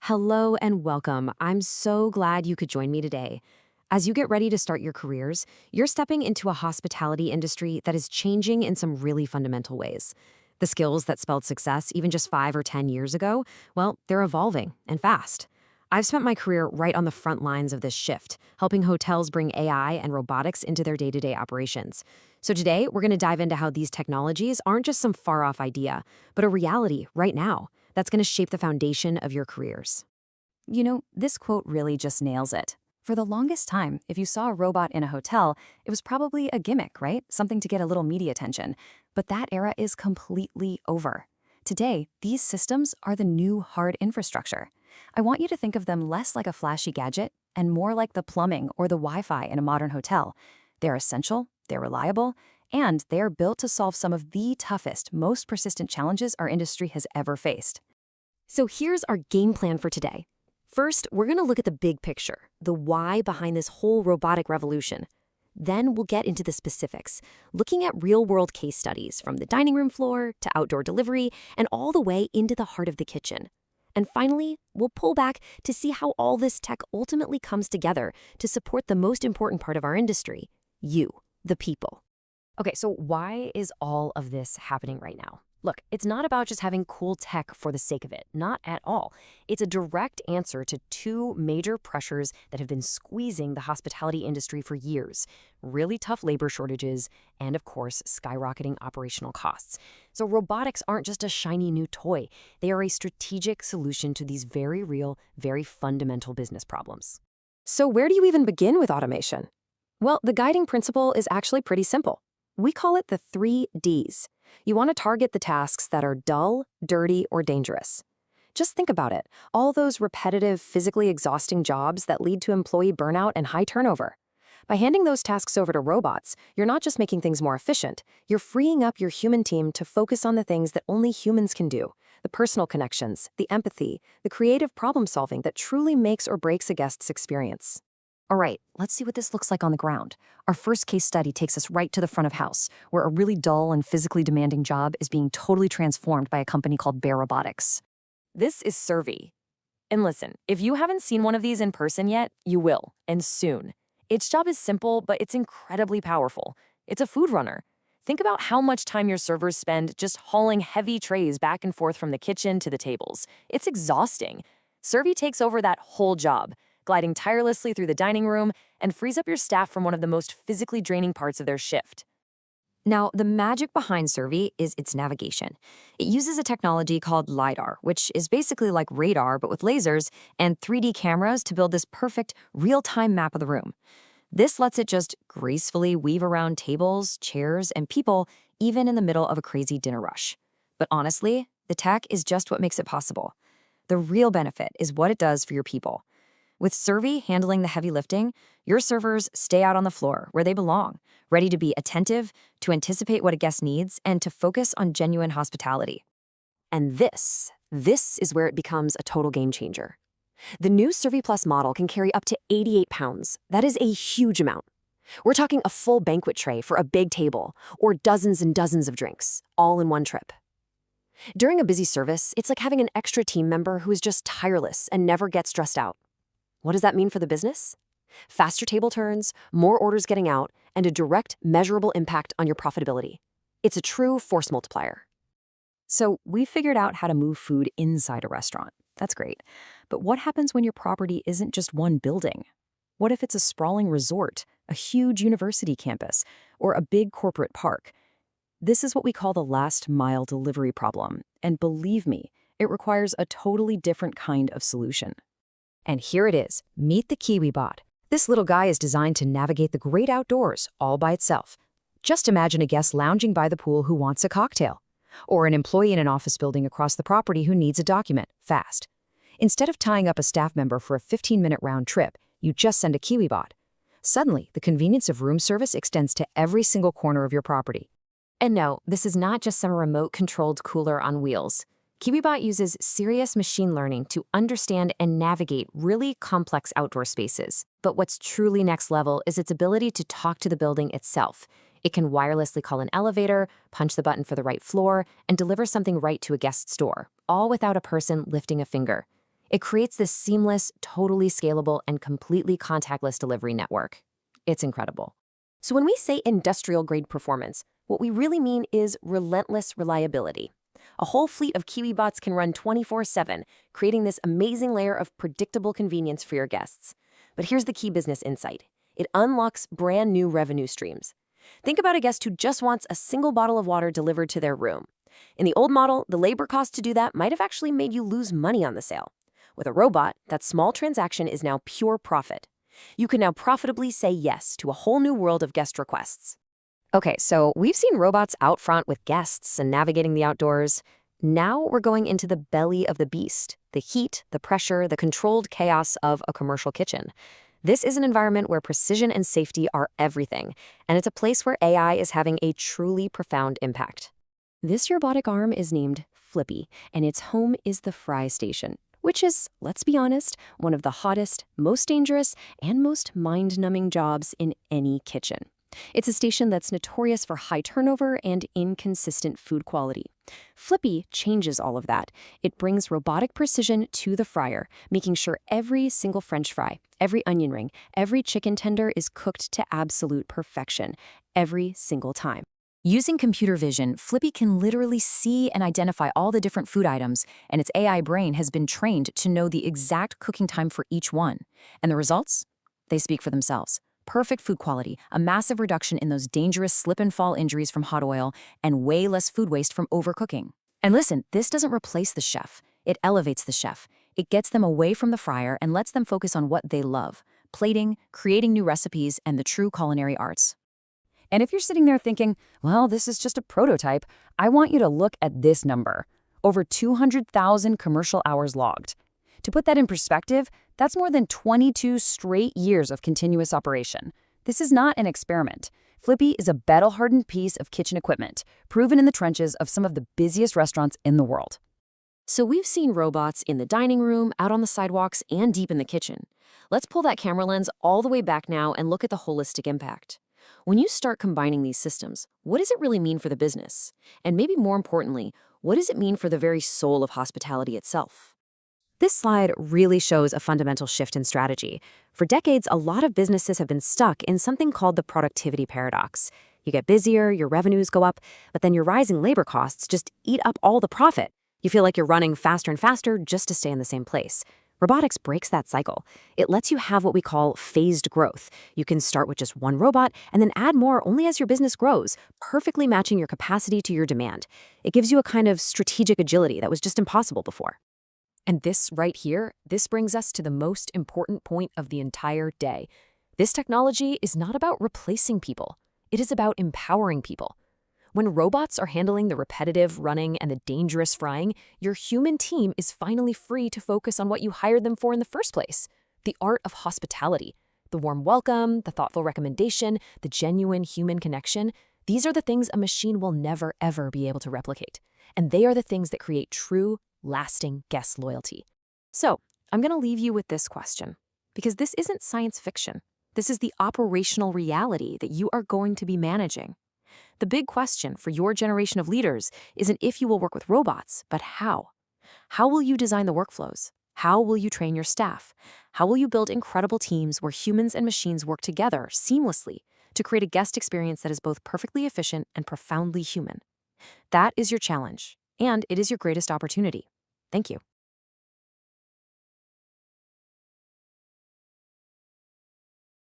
Hello and welcome. I'm so glad you could join me today. As you get ready to start your careers, you're stepping into a hospitality industry that is changing in some really fundamental ways. The skills that spelled success even just 5 or 10 years ago, well, they're evolving and fast. I've spent my career right on the front lines of this shift, helping hotels bring AI and robotics into their day-to-day operations. So today, we're going to dive into how these technologies aren't just some far-off idea, but a reality right now that's going to shape the foundation of your careers. This quote really just nails it. For the longest time, if you saw a robot in a hotel, it was probably a gimmick, right? Something to get a little media attention. But that era is completely over. Today, these systems are the new hard infrastructure. I want you to think of them less like a flashy gadget and more like the plumbing or the Wi-Fi in a modern hotel. They're essential, they're reliable, and they are built to solve some of the toughest, most persistent challenges our industry has ever faced. So here's our game plan for today. First, we're going to look at the big picture, the why behind this whole robotic revolution. Then we'll get into the specifics, looking at real-world case studies from the dining room floor to outdoor delivery and all the way into the heart of the kitchen. And finally, we'll pull back to see how all this tech ultimately comes together to support the most important part of our industry, you, the people. Okay, so why is all of this happening right now? Look, it's not about just having cool tech for the sake of it, not at all. It's a direct answer to two major pressures that have been squeezing the hospitality industry for years: really tough labor shortages and, of course, skyrocketing operational costs. So robotics aren't just a shiny new toy. They are a strategic solution to these very real, very fundamental business problems. So where do you even begin with automation? Well, the guiding principle is actually pretty simple. We call it the 3 Ds. You want to target the tasks that are dull, dirty, or dangerous. Just think about it, all those repetitive, physically exhausting jobs that lead to employee burnout and high turnover. By handing those tasks over to robots, you're not just making things more efficient, you're freeing up your human team to focus on the things that only humans can do: the personal connections, the empathy, the creative problem-solving that truly makes or breaks a guest's experience. All right, let's see what this looks like on the ground. Our first case study takes us right to the front of house, where a really dull and physically demanding job is being totally transformed by a company called AI Robotics. This is Survey. And listen, if you haven't seen one of these in person yet, you will, and soon. Its job is simple, but it's incredibly powerful. It's a food runner. Think about how much time your servers spend just hauling heavy trays back and forth from the kitchen to the tables. It's exhausting. Survey takes over that whole job, gliding tirelessly through the dining room, and frees up your staff from one of the most physically draining parts of their shift. Now, the magic behind Survey is its navigation. It uses a technology called LiDAR, which is basically like radar but with lasers and 3D cameras to build this perfect, real-time map of the room. This lets it just gracefully weave around tables, chairs, and people, even in the middle of a crazy dinner rush. But honestly, the tech is just what makes it possible. The real benefit is what it does for your people. With Survey handling the heavy lifting, your servers stay out on the floor where they belong, ready to be attentive, to anticipate what a guest needs, and to focus on genuine hospitality. And this is where it becomes a total game changer. The new Survey Plus model can carry up to 88 pounds. That is a huge amount. We're talking a full banquet tray for a big table, or dozens and dozens of drinks, all in one trip. During a busy service, it's like having an extra team member who is just tireless and never gets stressed out. What does that mean for the business? Faster table turns, more orders getting out, and a direct, measurable impact on your profitability. It's a true force multiplier. So we figured out how to move food inside a restaurant. That's great. But what happens when your property isn't just one building? What if it's a sprawling resort, a huge university campus, or a big corporate park? This is what we call the last mile delivery problem. And believe me, it requires a totally different kind of solution. And here it is. Meet the KiwiBot. This little guy is designed to navigate the great outdoors all by itself. Just imagine a guest lounging by the pool who wants a cocktail, or an employee in an office building across the property who needs a document fast. Instead of tying up a staff member for a 15-minute round trip, you just send a KiwiBot. Suddenly, the convenience of room service extends to every single corner of your property. And no, this is not just some remote-controlled cooler on wheels. KiwiBot uses serious machine learning to understand and navigate really complex outdoor spaces. But what's truly next level is its ability to talk to the building itself. It can wirelessly call an elevator, punch the button for the right floor, and deliver something right to a guest's door, all without a person lifting a finger. It creates this seamless, totally scalable, and completely contactless delivery network. It's incredible. So when we say industrial-grade performance, what we really mean is relentless reliability. A whole fleet of KiwiBots can run 24/7, creating this amazing layer of predictable convenience for your guests. But here's the key business insight. It unlocks brand new revenue streams. Think about a guest who just wants a single bottle of water delivered to their room. In the old model, the labor cost to do that might have actually made you lose money on the sale. With a robot, that small transaction is now pure profit. You can now profitably say yes to a whole new world of guest requests. Okay, so we've seen robots out front with guests and navigating the outdoors. Now we're going into the belly of the beast, the heat, the pressure, the controlled chaos of a commercial kitchen. This is an environment where precision and safety are everything, and it's a place where AI is having a truly profound impact. This robotic arm is named Flippy, and its home is the fry station, which is, let's be honest, one of the hottest, most dangerous, and most mind-numbing jobs in any kitchen. It's a station that's notorious for high turnover and inconsistent food quality. Flippy changes all of that. It brings robotic precision to the fryer, making sure every single French fry, every onion ring, every chicken tender is cooked to absolute perfection, every single time. Using computer vision, Flippy can literally see and identify all the different food items, and its AI brain has been trained to know the exact cooking time for each one. And the results? They speak for themselves. Perfect food quality, a massive reduction in those dangerous slip and fall injuries from hot oil, and way less food waste from overcooking. And listen, this doesn't replace the chef. It elevates the chef. It gets them away from the fryer and lets them focus on what they love: plating, creating new recipes, and the true culinary arts. And if you're sitting there thinking, well, this is just a prototype, I want you to look at this number. Over 200,000 commercial hours logged. To put that in perspective, that's more than 22 straight years of continuous operation. This is not an experiment. Flippy is a battle-hardened piece of kitchen equipment, proven in the trenches of some of the busiest restaurants in the world. So we've seen robots in the dining room, out on the sidewalks, and deep in the kitchen. Let's pull that camera lens all the way back now and look at the holistic impact. When you start combining these systems, what does it really mean for the business? And maybe more importantly, what does it mean for the very soul of hospitality itself? This slide really shows a fundamental shift in strategy. For decades, a lot of businesses have been stuck in something called the productivity paradox. You get busier, your revenues go up, but then your rising labor costs just eat up all the profit. You feel like you're running faster and faster just to stay in the same place. Robotics breaks that cycle. It lets you have what we call phased growth. You can start with just one robot and then add more only as your business grows, perfectly matching your capacity to your demand. It gives you a kind of strategic agility that was just impossible before. And this right here, this brings us to the most important point of the entire day. This technology is not about replacing people. It is about empowering people. When robots are handling the repetitive running and the dangerous frying, your human team is finally free to focus on what you hired them for in the first place: the art of hospitality, the warm welcome, the thoughtful recommendation, the genuine human connection. These are the things a machine will never, ever be able to replicate. And they are the things that create true, lasting guest loyalty. So, I'm going to leave you with this question, because this isn't science fiction. This is the operational reality that you are going to be managing. The big question for your generation of leaders isn't if you will work with robots, but how. How will you design the workflows? How will you train your staff? How will you build incredible teams where humans and machines work together seamlessly to create a guest experience that is both perfectly efficient and profoundly human? That is your challenge, and it is your greatest opportunity. Thank you.